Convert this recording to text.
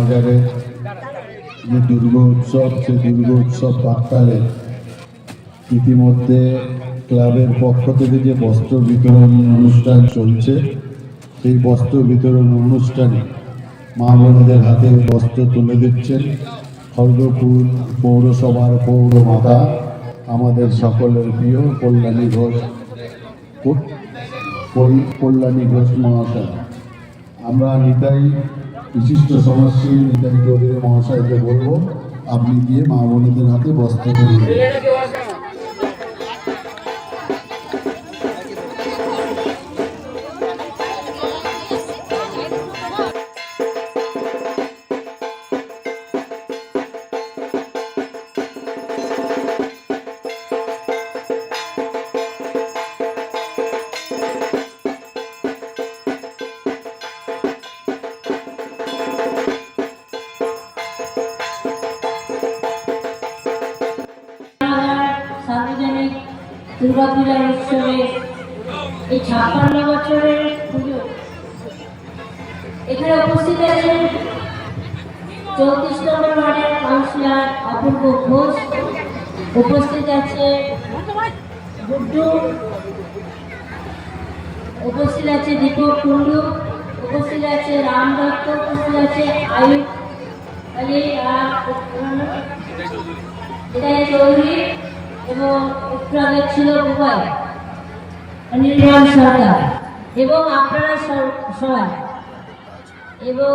বাজারের যে দুর্গোৎসব, সেই দুর্গোৎসব প্রাক্কালে ইতিমধ্যে ক্লাবের পক্ষ থেকে যে বস্ত্র বিতরণ অনুষ্ঠান চলছে, সেই বস্ত্র বিতরণ অনুষ্ঠানে মা বোনেদের হাতে বস্ত্র তুলে দিচ্ছেন খড়গপুর পৌরসভার পৌরমাতা আমাদের সকলের প্রিয় কল্যাণী ঘোষ মহাশয়। আমরা নিতাই বিশিষ্ট সমাজসেবী নিতাই চৌধুরী মহাশয়কে বলবো, আপনি গিয়ে মা বোনেদের হাতে বস্ত্র তুলে দিন। সার্বজনিক দুর্গাপূজার উৎসবে এই 56 বছরের পুজো এখানে উপস্থিত আছেন 34 নম্বর ওয়ার্ডের কাউন্সিলর অপূর্ব ঘোষ, উপস্থিত আছে গুড্ডু, উপস্থিত আছে দীপক কুন্ডু, উপস্থিত আছে রাম দত্ত, উপস্থিত আছে আয়ুব আলী চৌধুরী এবং একটু আগে ছিল অনিল সরকার এবং আপনারা সবাই এবং